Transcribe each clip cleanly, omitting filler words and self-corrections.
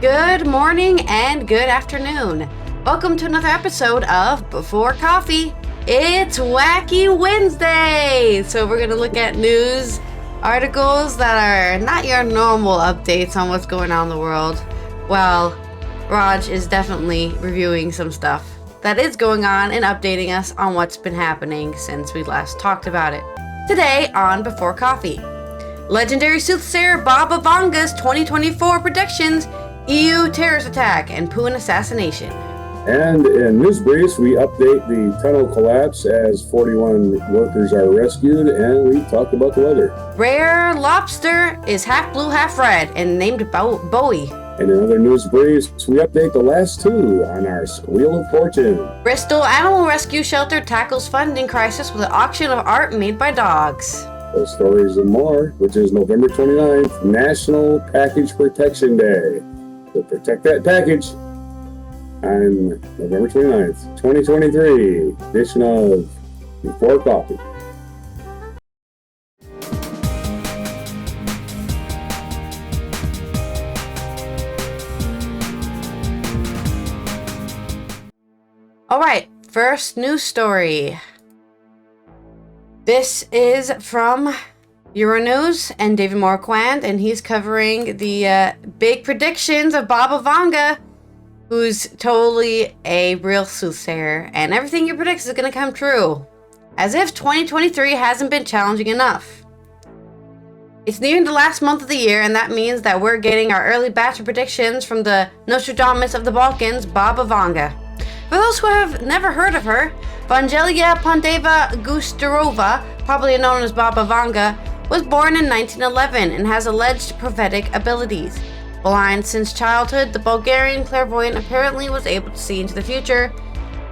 Good morning and good afternoon. Welcome to another episode of Before Coffee. It's Wacky Wednesday! So we're going to look at news articles that are not your normal updates on what's going on in the world. Well, Rog is definitely reviewing some stuff that is going on and updating us on what's been happening since we last talked about it. Today on Before Coffee, legendary soothsayer Baba Vanga's 2024 predictions, EU terrorist attack, and Putin assassination. And in News Briefs, we update the tunnel collapse as 41 workers are rescued, and we talk about the weather. Rare lobster is half blue, half red, and named Bowie. And in other News Briefs, we update the last two on our Wheel of Fortune. Bristol Animal Rescue Shelter tackles funding crisis with an auction of art made by dogs. Those stories and more, which is November 29th, National Package Protection Day. So protect that package on November 29th, 2023, edition of Before Coffee. All right, first news story. This is from Euronews and David Marquand, and he's covering the big predictions of Baba Vanga, who's totally a real soothsayer, and everything he predicts is going to come true. As if 2023 hasn't been challenging enough. It's nearing the last month of the year, and that means that we're getting our early batch of predictions from the Nostradamus of the Balkans, Baba Vanga. For those who have never heard of her, Vangelia Pandeva Gustarova, probably known as Baba Vanga, was born in 1911 and has alleged prophetic abilities. Blind since childhood, the Bulgarian clairvoyant apparently was able to see into the future,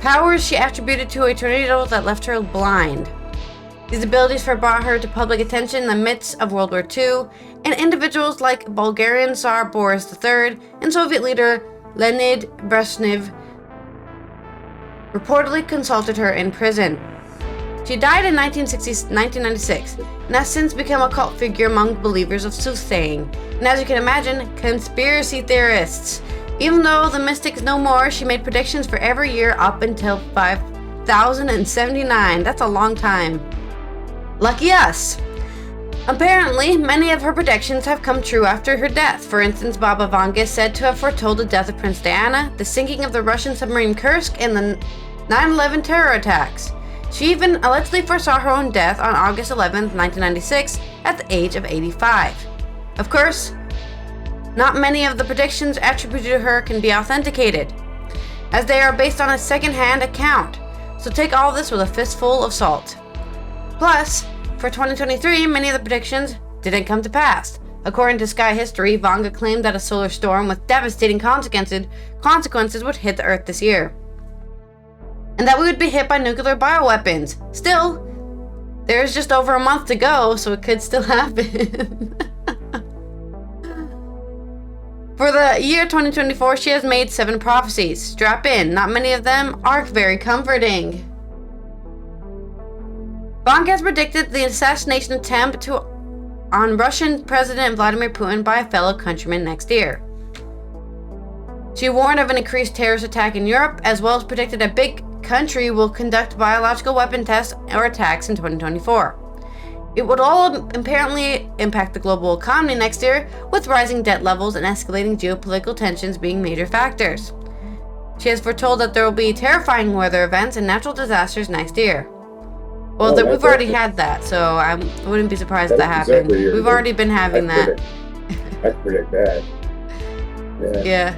powers she attributed to a tornado that left her blind. These abilities brought her to public attention in the midst of World War II, and individuals like Bulgarian Tsar Boris III and Soviet leader Leonid Brezhnev reportedly consulted her in prison. She died in 1996 and has since become a cult figure among believers of soothsaying, and as you can imagine, conspiracy theorists. Even though the mystic is no more, she made predictions for every year up until 5079. That's a long time. Lucky us! Apparently, many of her predictions have come true after her death. For instance, Baba Vanga is said to have foretold the death of Prince Diana, the sinking of the Russian submarine Kursk, and the 9/11 terror attacks. She even allegedly foresaw her own death on August 11, 1996, at the age of 85. Of course, not many of the predictions attributed to her can be authenticated, as they are based on a second-hand account, so take all this with a fistful of salt. Plus, for 2023, many of the predictions didn't come to pass. According to Sky History, Vanga claimed that a solar storm with devastating consequences would hit the Earth this year, and that we would be hit by nuclear bioweapons. Still, there's just over a month to go, so it could still happen. For the year 2024, she has made 7 prophecies. Strap in, not many of them are very comforting. Vanga has predicted the assassination attempt on Russian President Vladimir Putin by a fellow countryman next year. She warned of an increased terrorist attack in Europe, as well as predicted a big country will conduct biological weapon tests or attacks in 2024. It would all apparently impact the global economy next year, with rising debt levels and escalating geopolitical tensions being major factors. She has foretold that there will be terrifying weather events and natural disasters next year. Well, we've already had that, so I wouldn't be surprised if that happened. Exactly We've already been having that. I predict that. Yeah.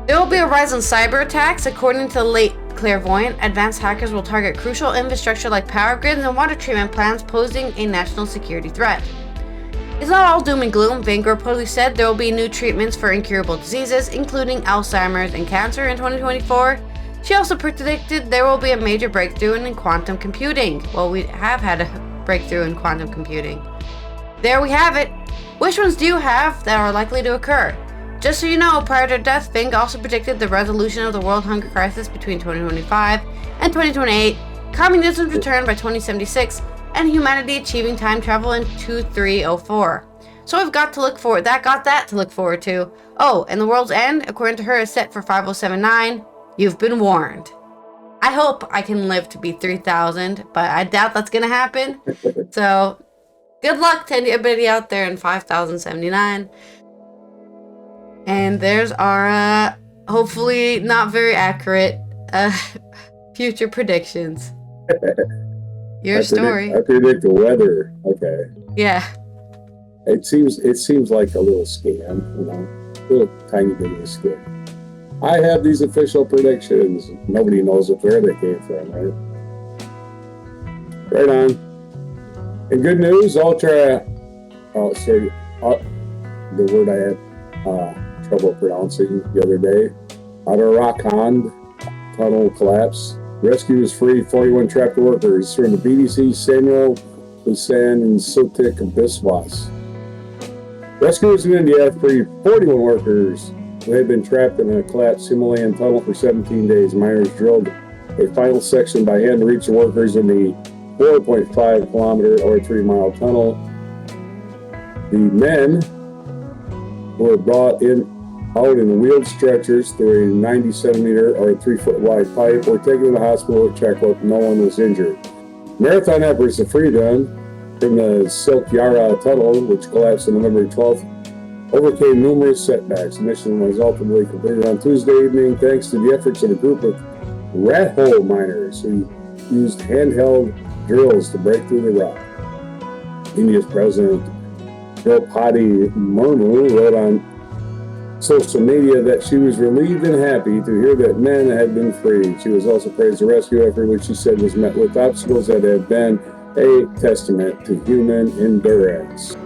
There will be a rise in cyber attacks. According to the late clairvoyant, advanced hackers will target crucial infrastructure like power grids and water treatment plants, posing a national security threat. It's not all doom and gloom. Vanguard reportedly said there will be new treatments for incurable diseases, including Alzheimer's and cancer in 2024. She also predicted there will be a major breakthrough in quantum computing. Well, we have had a breakthrough in quantum computing. There we have it. Which ones do you have that are likely to occur? Just so you know, prior to her death, Vanga also predicted the resolution of the world hunger crisis between 2025 and 2028, communism's return by 2076, and humanity achieving time travel in 2304. So I've got to look forward. Got that to look forward to. Oh, and the world's end, according to her, is set for 5079. You've been warned. I hope I can live to be 3000, but I doubt that's gonna happen. So, good luck to anybody out there in 5079. And there's our, hopefully not very accurate, future predictions. Your story. I predict the weather. Okay. Yeah. It seems like a little scam, a little tiny bit of a scam. I have these official predictions. Nobody knows where they came from, right? Right on. And good news, the word I had trouble pronouncing the other day. Arakan tunnel collapse. Rescue is free 41 trapped workers from the BBC Samuel Hussain and Sotik Biswas. Rescuers in India have freed 41 workers who had been trapped in a collapsed Himalayan tunnel for 17 days. Miners drilled a final section by hand to reach the workers in the 4.5 kilometer or 3-mile tunnel. The men who were brought out in wheeled stretchers through a 90 centimeter or 3-foot wide pipe were taken to the hospital to check up. No one was injured. Marathon efforts to free them from the Soothsayer tunnel, which collapsed on November 12th, overcame numerous setbacks. The mission was ultimately completed on Tuesday evening thanks to the efforts of a group of rat hole miners who used handheld drills to break through the rock. India's President Draupadi Murmu wrote on social media that she was relieved and happy to hear that men had been freed. She was also praised the rescue effort, which she said was met with obstacles that had been a testament to human endurance.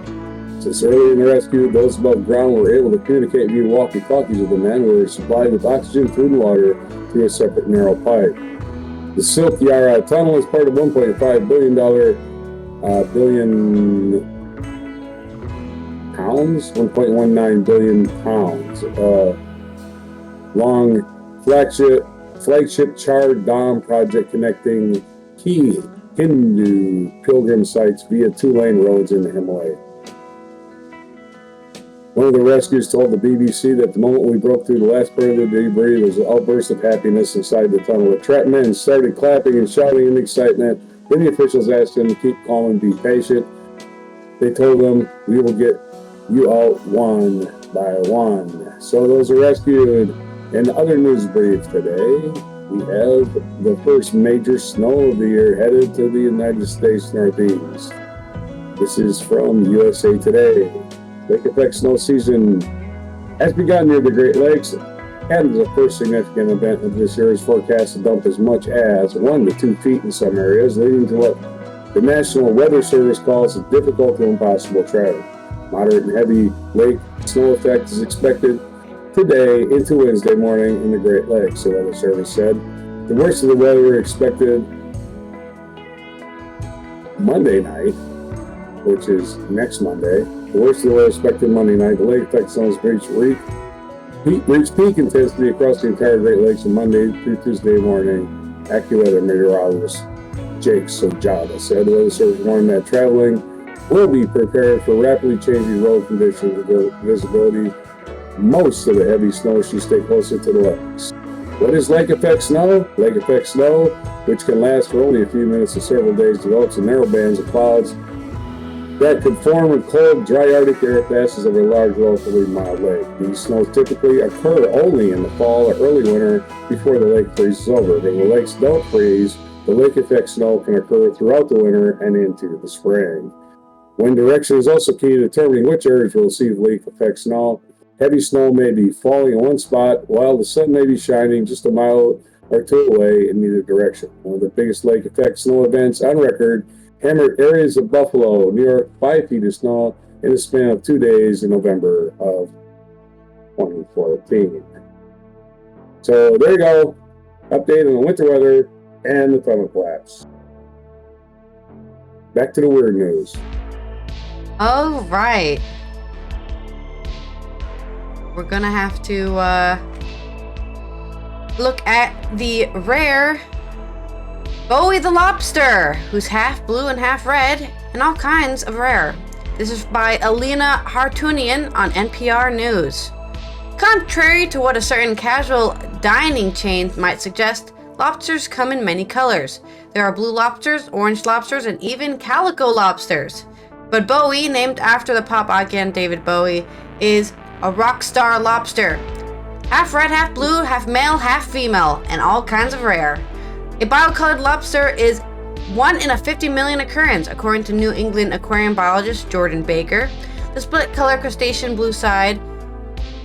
Since early in the rescue, those above ground were able to communicate via walkie-talkies with the men who were supplied with oxygen, food, and water through a separate narrow pipe. The Soothsayer tunnel is part of $1.5 billion pounds, 1.19 billion pounds, long flagship Char Dham project connecting key Hindu pilgrim sites via 2-lane roads in the Himalaya. One of the rescuers told the BBC that the moment we broke through the last part of the debris, there was an outburst of happiness inside the tunnel. The trapped men started clapping and shouting in excitement. Then the officials asked them to keep calm and be patient. They told them, "We will get you out one by one." So those are rescued. In other news brief today, we have the first major snow of the year headed to the United States Northeast. This is from USA Today. Lake effect snow season has begun near the Great Lakes, and the first significant event of this year is forecast to dump as much as 1 to 2 feet in some areas, leading to what the National Weather Service calls a difficult to impossible travel. Moderate and heavy lake snow effect is expected today into Wednesday morning in the Great Lakes, the Weather Service said. The worst of the weather expected Monday night, which is next Monday. The worst of the weather expected Monday night. The lake effect zones reached peak intensity across the entire Great Lakes on Monday through Tuesday morning. AccuWeather meteorologist Jake Sojada said the Weather Service warned that traveling will be prepared for rapidly changing road conditions with visibility. Most of the heavy snow should stay closer to the lakes. What is lake effect snow? Lake effect snow, which can last for only a few minutes to several days, develops in narrow bands of clouds that could form when cold, dry Arctic air passes over a large, relatively mild lake. These snows typically occur only in the fall or early winter before the lake freezes over. When the lakes don't freeze, the lake effect snow can occur throughout the winter and into the spring. Wind direction is also key to determining which areas will receive lake effect snow. Heavy snow may be falling in one spot, while the sun may be shining just a mile or two away in either direction. One of the biggest lake effect snow events on record hammered areas of Buffalo, New York, 5 feet of snow in a span of 2 days in November of 2014. So there you go. Update on the winter weather and the tunnel collapse. Back to the weird news. All right. We're gonna have to look at the rare Bowie the lobster, who's half blue and half red, and all kinds of rare. This is by Alina Hartunian on NPR News. Contrary to what a certain casual dining chain might suggest, lobsters come in many colors. There are blue lobsters, orange lobsters, and even calico lobsters. But Bowie, named after the pop icon David Bowie, is a rock star lobster. Half red, half blue, half male, half female, and all kinds of rare. A biocolored lobster is 1 in a 50 million occurrence, according to New England aquarium biologist Jordan Baker. The split color crustacean blue side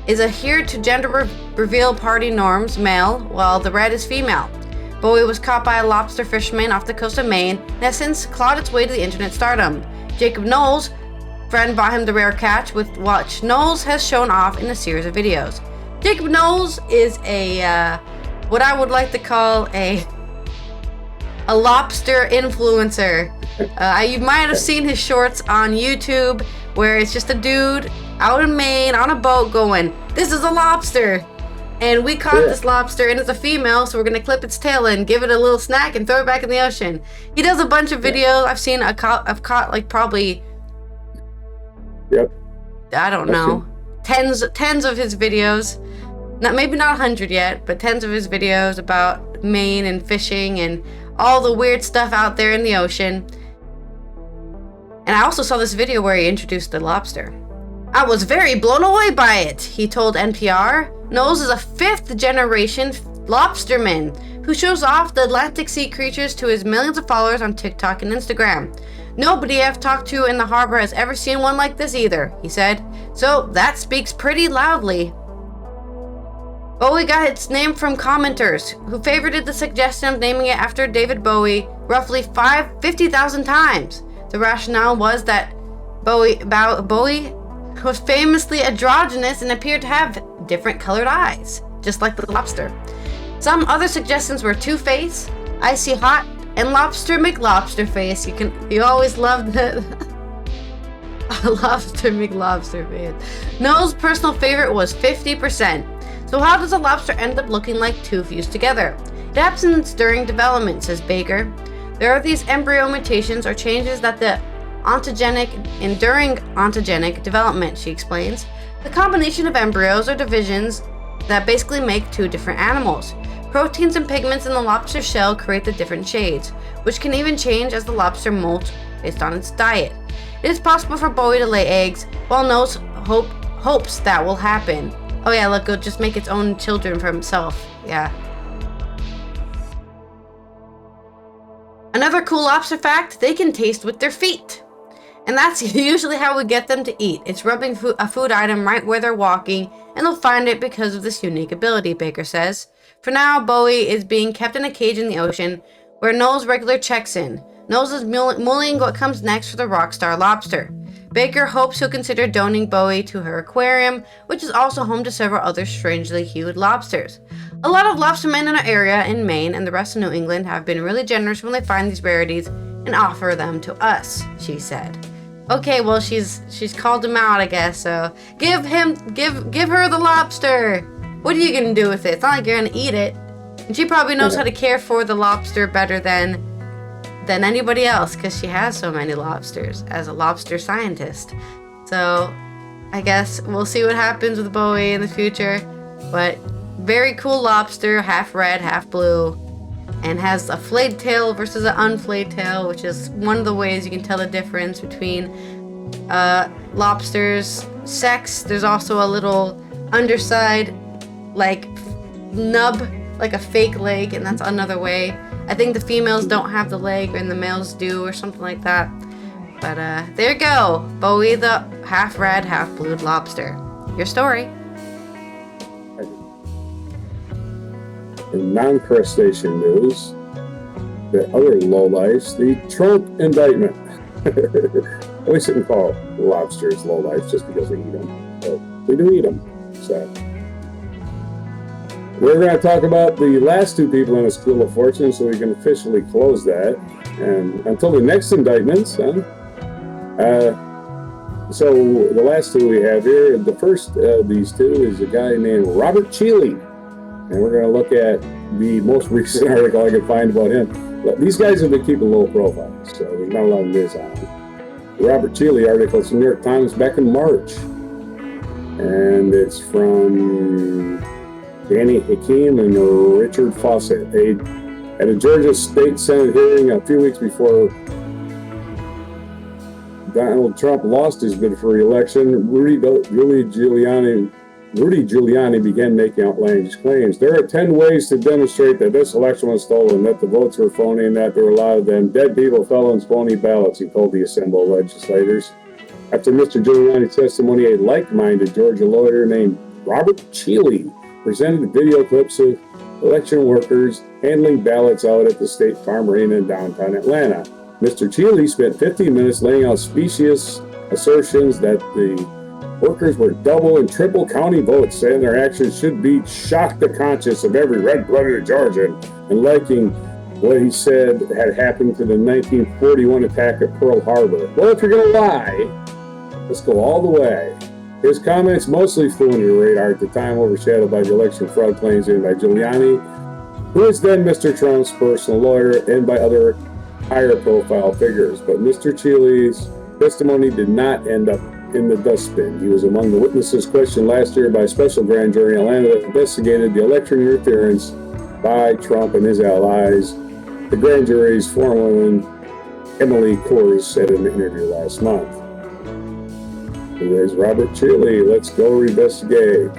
is adhered to gender reveal party norms, male, while the red is female. Bowie was caught by a lobster fisherman off the coast of Maine and has since clawed its way to the internet stardom. Jacob Knowles' friend bought him the rare catch, with which Knowles has shown off in a series of videos. Jacob Knowles is a, what I would like to call a lobster influencer. You might have seen his shorts on YouTube where it's just a dude out in Maine on a boat going, "This is a lobster. And we caught this lobster and it's a female, so we're going to clip its tail and give it a little snack and throw it back in the ocean." He does a bunch of videos. I've caught like probably, I don't know, tens of his videos. Maybe not 100 yet, but tens of his videos about Maine and fishing and all the weird stuff out there in the ocean. And I also saw this video where he introduced the lobster. "I was very blown away by it," he told NPR. Knowles is a 5th generation lobsterman who shows off the Atlantic Sea creatures to his millions of followers on TikTok and Instagram. "Nobody I've talked to in the harbor has ever seen one like this either," he said. So that speaks pretty loudly. Bowie got its name from commenters who favorited the suggestion of naming it after David Bowie roughly 50,000 times. The rationale was that Bowie was famously androgynous and appeared to have different colored eyes, just like the lobster. Some other suggestions were Two-Face, Icy Hot, and Lobster McLobsterface. You always loved that. Lobster McLobsterface. Noel's personal favorite was 50%. So how does a lobster end up looking like two fused together? It happens during development, says Baker. There are these embryo mutations or changes that the during ontogenic development, she explains. The combination of embryos or divisions that basically make two different animals. Proteins and pigments in the lobster shell create the different shades, which can even change as the lobster molts based on its diet. It is possible for Bowie to lay eggs, while Knowles hopes that will happen. Oh yeah, look, it'll just make its own children for himself. Yeah. Another cool lobster fact, they can taste with their feet. And that's usually how we get them to eat. It's rubbing a food item right where they're walking, and they'll find it because of this unique ability, Baker says. For now, Bowie is being kept in a cage in the ocean, where Knowles regularly checks in. Knowles is mulling what comes next for the rockstar lobster. Baker hopes he'll consider donating Bowie to her aquarium, which is also home to several other strangely hued lobsters. A lot of lobstermen in our area in Maine and the rest of New England have been really generous when they find these rarities and offer them to us, she said. Okay, well she's called him out, I guess, so give her the lobster. What are you gonna do with it? It's not like you're gonna eat it. And she probably knows how to care for the lobster better than anybody else, because she has so many lobsters as a lobster scientist. So I guess we'll see what happens with Bowie in the future. But very cool lobster, half red, half blue, and has a flayed tail versus an unflayed tail, which is one of the ways you can tell the difference between lobsters' sex. There's also a little underside like nub, like a fake leg, and that's another way. I think the females don't have the leg and the males do, or something like that. But there you go. Bowie the half red, half blue lobster. Your story. In non-crustacean news, the other lowlifes, the Trump indictment. I always shouldn't call lobsters lowlifes just because we eat them, but we do eat them. So we're going to talk about the last two people in a School of Fortune, so we can officially close that. And until the next indictments, so the last two we have here, the first of these two is a guy named Robert Cheeley. And we're going to look at the most recent article I could find about him. But these guys have been keeping low profile, so we're not allowing this on. Robert Cheeley article. It's the New York Times back in March. And it's from Danny Hakeem and Richard Fawcett. At a Georgia State Senate hearing a few weeks before Donald Trump lost his bid for re-election, Rudy Giuliani began making outlandish claims. There are 10 ways to demonstrate that this election was stolen, that the votes were phony, and that there were a lot of them dead people, felons, phony ballots, he told the assembled legislators. After Mr. Giuliani's testimony, a like-minded Georgia lawyer named Robert Cheeley presented video clips of election workers handling ballots out at the State Farm Arena in downtown Atlanta. Mr. Cheeley spent 15 minutes laying out specious assertions that the workers were double and triple counting votes, saying their actions should be shock the conscience of every red-blooded Georgian, and liking what he said had happened to the 1941 attack at Pearl Harbor. Well, if you're going to lie, let's go all the way. His comments, mostly flew under the radar at the time, overshadowed by the election fraud claims made by Giuliani, who is then Mr. Trump's personal lawyer, and by other higher-profile figures. But Mr. Cheeley's testimony did not end up in the dustbin. He was among the witnesses questioned last year by a special grand jury in Atlanta that investigated the election interference by Trump and his allies. The grand jury's forewoman, Emily Kors, said in an interview last month. Who is Robert Cheeley? Let's go investigate.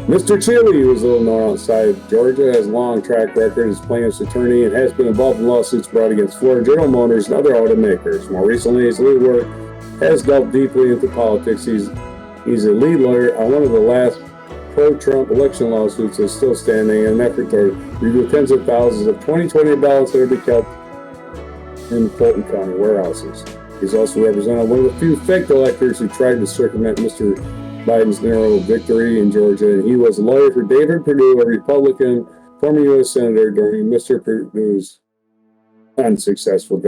Mr. Cheeley, who is little known outside Georgia, has a long track record as plaintiff's attorney and has been involved in lawsuits brought against Ford, General Motors, and other automakers. More recently, his legal work has delved deeply into politics. He's a lead lawyer on one of the last pro-Trump election lawsuits that's still standing in an effort to review tens of thousands of 2020 ballots that are being kept in Fulton County warehouses. He's also represented one of the few fake electors who tried to circumvent Mr. Biden's narrow victory in Georgia, and he was a lawyer for David Perdue, a Republican, former U.S. Senator during Mr. Perdue's unsuccessful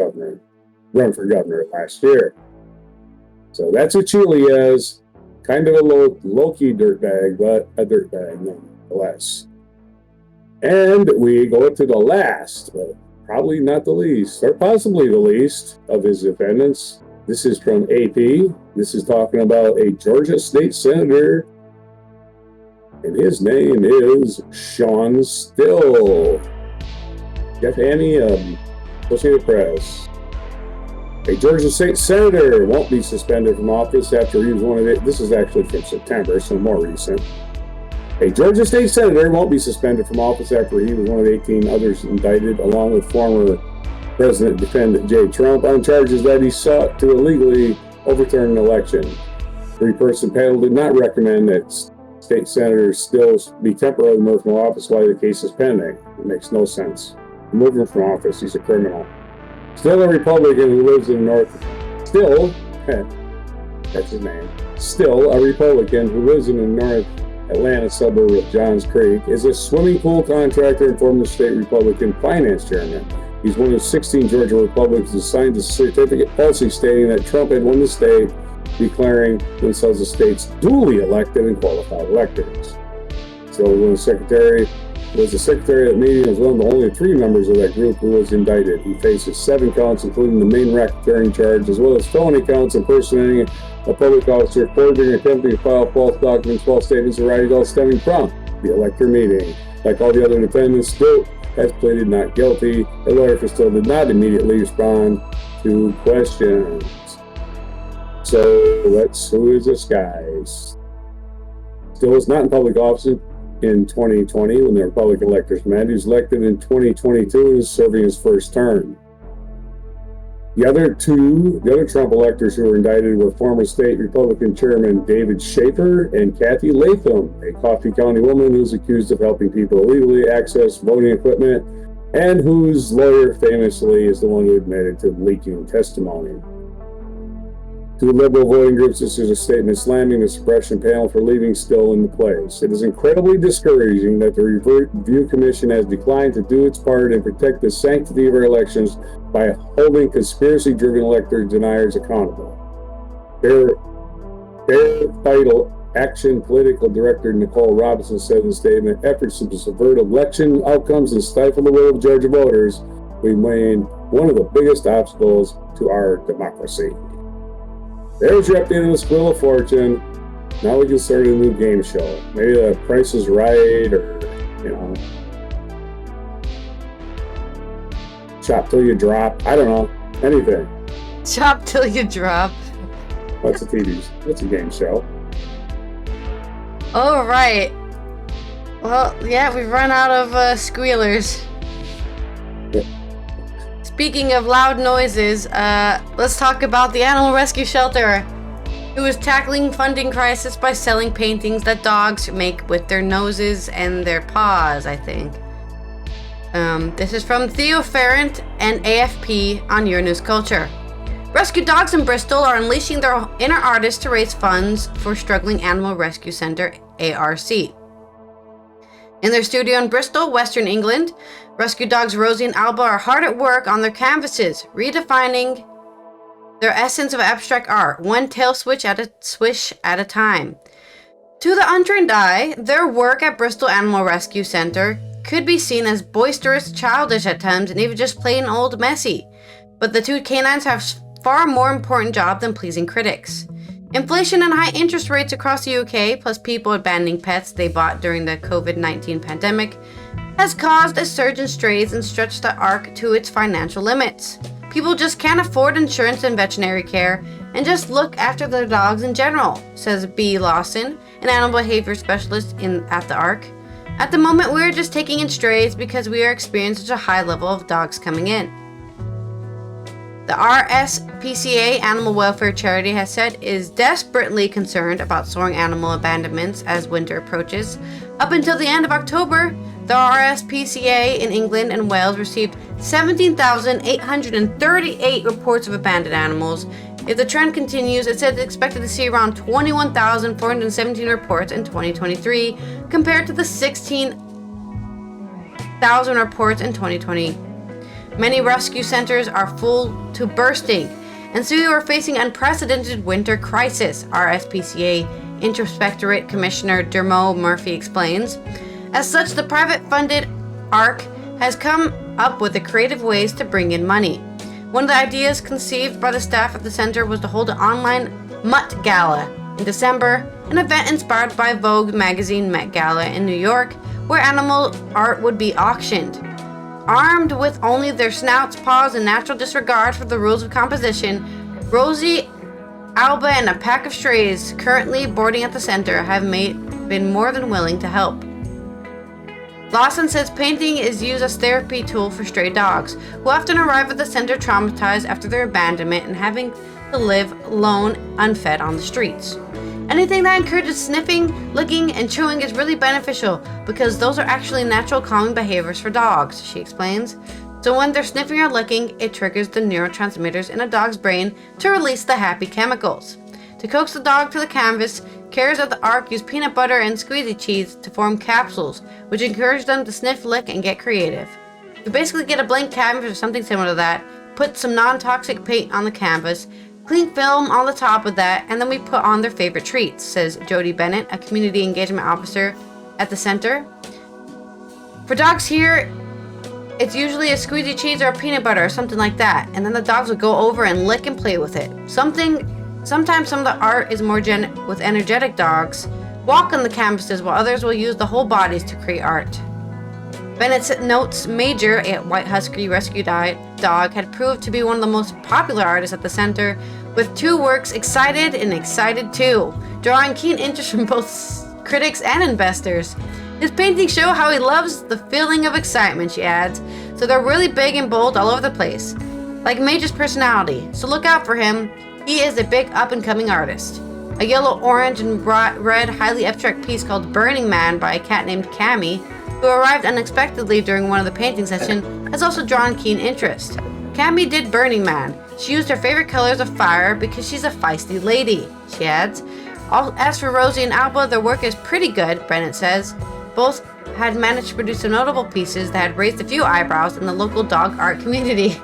run for governor last year. So that's what Cheeley is. Kind of a low-key dirtbag, but a dirtbag nonetheless. And we go to the last, but probably not the least, or possibly the least, of his defendants. This is from AP. This is talking about a Georgia State Senator, and his name is Sean Still. Jeff Annie of Associated Press. A Georgia State Senator won't be suspended from office after he was one of the... This is actually from September, so more recent. A Georgia State Senator won't be suspended from office after he was one of the 18 others indicted, along with former President-defendant J. Trump, on charges that he sought to illegally overturn an election. The three-person panel did not recommend that state senators still be temporarily removed from office while the case is pending. It makes no sense. Remove him from office. He's a criminal. Still a Republican who lives in the North. That's his name. Still a Republican who lives in the North Atlanta suburb of Johns Creek, is a swimming pool contractor and former state Republican finance chairman. He's one of 16 Georgia Republicans who signed a certificate falsely stating that Trump had won the state, declaring themselves the state's duly elected and qualified electors. So when the secretary was the secretary at the meeting, was one of the only 3 members of that group who was indicted. He faces 7 counts, including the main racketeering charge, as well as felony counts impersonating a public officer, forging, attempting to file false documents, false statements, or writings, all stemming from the elector meeting. Like all the other defendants, Still has pleaded not guilty. The lawyer for Still did not immediately respond to questions. So who is this guy? Still is not in public office in 2020 when the Republican electors met. He was elected in 2022 and is serving his first term. The other Trump electors who were indicted were former state Republican Chairman David Schaefer and Kathy Latham, a Coffee County woman who's accused of helping people illegally access voting equipment and whose lawyer famously is the one who admitted to leaking testimony. 2 liberal voting groups issued a statement slamming the suppression panel for leaving Still in place. It is incredibly discouraging that the Review Commission has declined to do its part and protect the sanctity of our elections by holding conspiracy-driven elector deniers accountable. Their Vital Action Political Director Nicole Robinson said in a statement, efforts to subvert election outcomes and stifle the will of Georgia voters remain one of the biggest obstacles to our democracy. There's your update on the Squeal of Fortune. Now we can start a new game show. Maybe the Price is Right, or, Chop Till You Drop. I don't know. Anything. Chop Till You Drop. What's a TV? What's a game show? All right. Well, yeah, we've run out of squealers. Yep. Speaking of loud noises, let's talk about the animal rescue shelter, who is tackling funding crisis by selling paintings that dogs make with their noses and their paws, I think. This is from Theo Ferrant and AFP on Your News Culture. Rescue dogs in Bristol are unleashing their inner artists to raise funds for struggling animal rescue center ARC. In their studio in Bristol, Western England, rescue dogs Rosie and Alba are hard at work on their canvases, redefining their essence of abstract art, one tail swish at a time. To the untrained eye, their work at Bristol Animal Rescue Center could be seen as boisterous, childish at times, and even just plain old messy. But the two canines have far more important job than pleasing critics. Inflation and high interest rates across the UK, plus people abandoning pets they bought during the COVID-19 pandemic, has caused a surge in strays and stretched the ARC to its financial limits. People just can't afford insurance and veterinary care, and just look after their dogs in general, says B. Lawson, an animal behavior specialist at the ARC. At the moment, we are just taking in strays because we are experiencing such a high level of dogs coming in. The RSPCA Animal Welfare Charity has said is desperately concerned about soaring animal abandonments as winter approaches. Up until the end of October, the RSPCA in England and Wales received 17,838 reports of abandoned animals. If the trend continues, it said it's expected to see around 21,417 reports in 2023, compared to the 16,000 reports in 2020. Many rescue centers are full to bursting, and so we are facing unprecedented winter crisis, RSPCA Inspectorate Commissioner Dermot Murphy explains. As such, the private-funded ARC has come up with the creative ways to bring in money. One of the ideas conceived by the staff at the center was to hold an online Mutt Gala in December, an event inspired by Vogue magazine Met Gala in New York, where animal art would be auctioned. Armed with only their snouts, paws, and natural disregard for the rules of composition, Rosie, Alba, and a pack of strays currently boarding at the center have been more than willing to help. Lawson says painting is used as therapy tool for stray dogs, who often arrive at the center traumatized after their abandonment and having to live alone, unfed on the streets. Anything that encourages sniffing, licking, and chewing is really beneficial because those are actually natural calming behaviors for dogs, she explains. So when they're sniffing or licking, it triggers the neurotransmitters in a dog's brain to release the happy chemicals. To coax the dog to the canvas, carers at the ARC use peanut butter and squeezy cheese to form capsules, which encourage them to sniff, lick, and get creative. You basically get a blank canvas or something similar to that, put some non-toxic paint on the canvas, clean film on the top of that, and then we put on their favorite treats, says Jody Bennett, a community engagement officer at the center. For dogs here, it's usually a squeezy cheese or a peanut butter or something like that, and then the dogs will go over and lick and play with it. Sometimes some of the art is more with energetic dogs, walk on the canvases, while others will use the whole bodies to create art. Bennett notes Major, a white husky rescue dog, had proved to be one of the most popular artists at the center, with two works Excited and Excited Too, drawing keen interest from both critics and investors. His paintings show how he loves the feeling of excitement, she adds, so they're really big and bold all over the place, like Major's personality, so look out for him. He is a big up-and-coming artist. A yellow, orange, and red highly abstract piece called Burning Man by a cat named Cammy, who arrived unexpectedly during one of the painting sessions, has also drawn keen interest. Cammy did Burning Man. She used her favorite colors of fire because she's a feisty lady, she adds. As for Rosie and Alba, their work is pretty good, Bennett says. Both had managed to produce some notable pieces that had raised a few eyebrows in the local dog art community.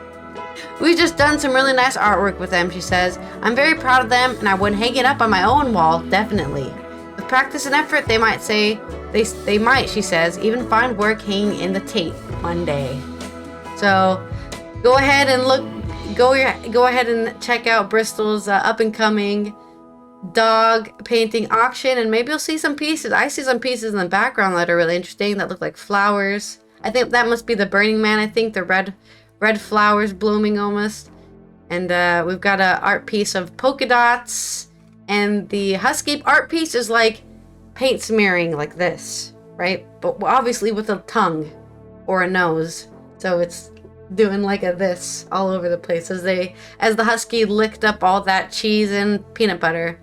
We've just done some really nice artwork with them, she says. I'm very proud of them, and I would hang it up on my own wall, definitely. With practice and effort, they might, she says, even find work hanging in the Tate one day. So, go ahead and look go ahead and check out Bristol's up-and-coming dog painting auction, and maybe you'll see some pieces. I see some pieces in the background that are really interesting that look like flowers. I think that must be the Burning Man. I think the red flowers blooming almost. And we've got an art piece of polka dots, and the husky art piece is like paint smearing like this, right? But obviously with a tongue or a nose, so it's doing like a this all over the place as the husky licked up all that cheese and peanut butter.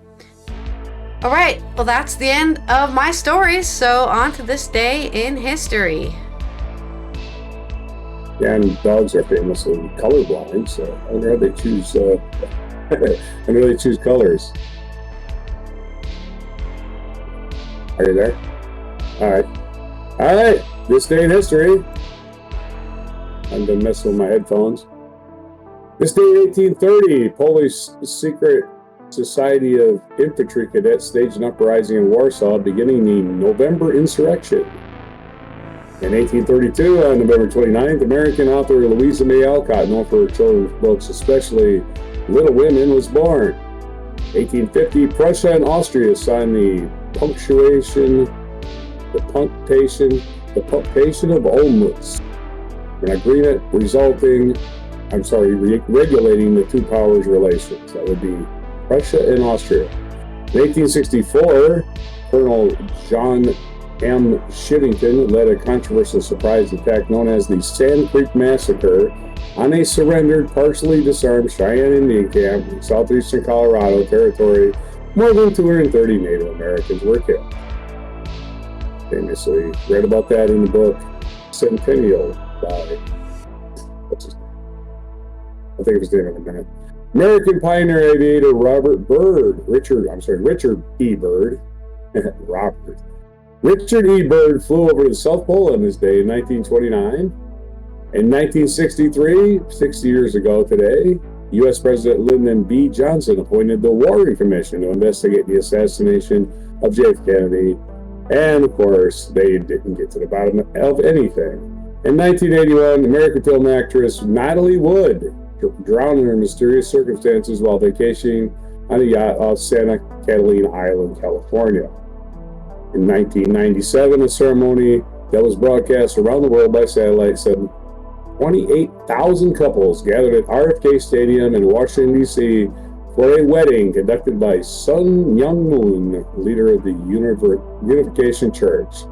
All right, well, that's the end of my stories, so on to this day in history. Yeah, and dogs are famously colorblind, so I wonder how they choose. I know they choose colors. Are you there? All right. This day in history. I've been messing with my headphones. This day in 1830, Polish secret Society of Infantry Cadets staged an uprising in Warsaw, beginning the November Insurrection. In 1832, on November 29th, American author Louisa May Alcott, known for her children's books, especially Little Women, was born. 1850, Prussia and Austria signed the Punctuation of Olmütz, an agreement regulating the two powers' relations. That would be Prussia and Austria. In 1864, Colonel John M. Shivington led a controversial surprise attack known as the Sand Creek Massacre on a surrendered, partially disarmed Cheyenne Indian camp in southeastern Colorado Territory. More than 230 Native Americans were killed. Famously read about that in the book Centennial by, what's his name? I'll think of his name in a minute. American pioneer aviator Richard E. Byrd. Richard E. Byrd flew over to the South Pole on this day in 1929. In 1963, 60 years ago today, U.S. President Lyndon B. Johnson appointed the Warren Commission to investigate the assassination of JF Kennedy. And, of course, they didn't get to the bottom of anything. In 1981, American film actress Natalie Wood drowned in mysterious circumstances while vacationing on a yacht off Santa Catalina Island, California. In 1997, a ceremony that was broadcast around the world by satellite said 28,000 couples gathered at RFK Stadium in Washington, D.C. for a wedding conducted by Sun Myung Moon, leader of the Unification Church.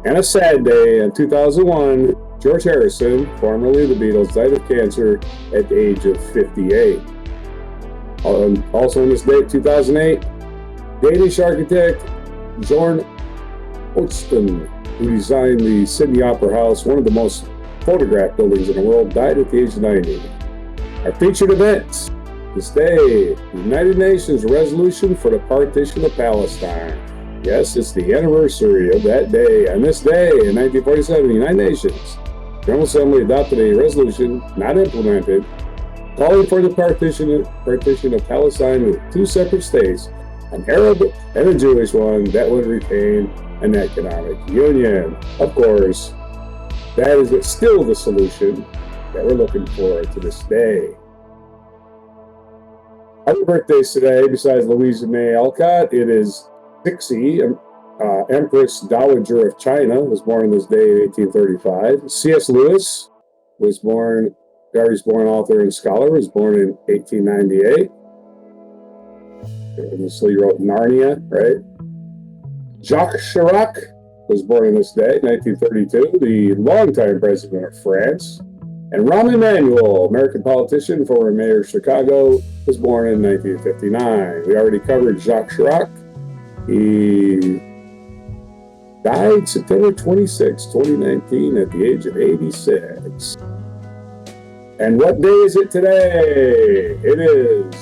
And a sad day, in 2001, George Harrison, formerly the Beatles, died of cancer at the age of 58. Also on this date, 2008, Danish architect Jorn Otston, who designed the Sydney Opera House, one of the most photographed buildings in the world, died at the age of 90. Our featured events this day: the United Nations resolution for the partition of Palestine. Yes, it's the anniversary of that day. On this day, in 1947, the United Nations General Assembly adopted a resolution, not implemented, calling for the partition of Palestine with two separate states, an Arab and a Jewish one, that would retain an economic union. Of course, that is still the solution that we're looking for to this day. Other birthdays today, besides Louisa May Alcott, it is Cixi, Empress Dowager of China, was born on this day in 1835. C.S. Lewis was born, Irish-born author and scholar, was born in 1898. So he wrote Narnia, right? Jacques Chirac was born on this day, 1932, the longtime president of France. And Rahm Emanuel, American politician, former mayor of Chicago, was born in 1959. We already covered Jacques Chirac. He died September 26, 2019, at the age of 86. And what day is it today? It is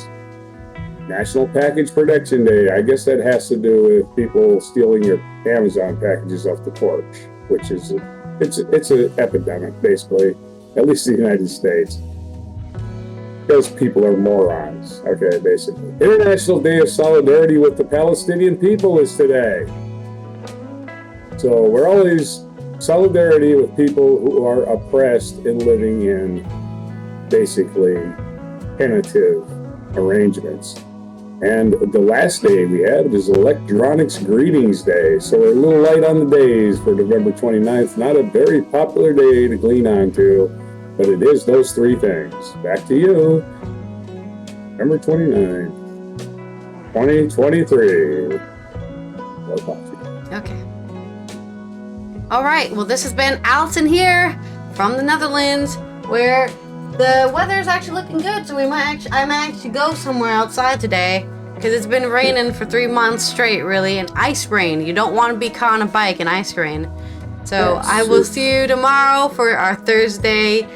National Package Protection Day. I guess that has to do with people stealing your Amazon packages off the porch, which is it's an epidemic, basically, at least in the United States. Because people are morons, okay, basically. International Day of Solidarity with the Palestinian people is today. So we're always solidarity with people who are oppressed and living in basically tentative arrangements. And the last day we have is Electronics Greetings Day. So we're a little light on the days for November 29th. Not a very popular day to glean onto, but it is those three things. Back to you. November 29th, 2023. Okay. All right. Well, this has been Alison here from the Netherlands, where the weather is actually looking good. So I might actually go somewhere outside today, because it's been raining for 3 months straight, really, and ice rain. You don't want to be caught on a bike in ice rain. So I will see you tomorrow for our Thursday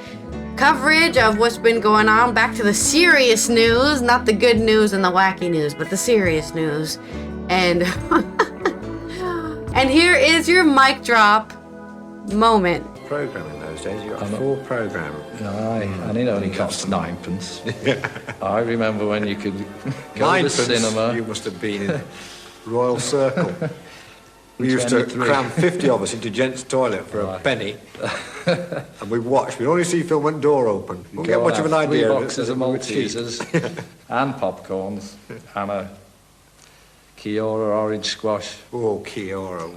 coverage of what's been going on. Back to the serious news, not the good news and the wacky news, but the serious news. And and here is your mic drop moment. Program in those days, you got a full program. Aye, and it only cost 9p. I remember when you could go to the 9p, cinema. you must have been in Royal Circle. We used to 23. cram 50 of us into gents' toilet for a penny, and we watched. We'd only see film when door open. We didn't get much of an idea. 3 boxes of Maltesers and popcorns and a Kiora orange squash. Oh, Kiora,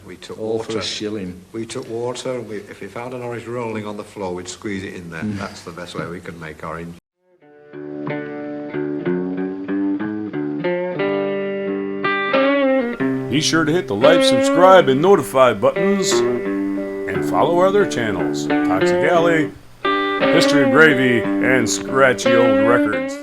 we took All water. for £1. We took water, and if we found an orange rolling on the floor, we'd squeeze it in there. That's the best way we could make orange. Be sure to hit the like, subscribe, and notify buttons, and follow our other channels, Toxic Alley, History of Gravy, and Scratchy Old Records.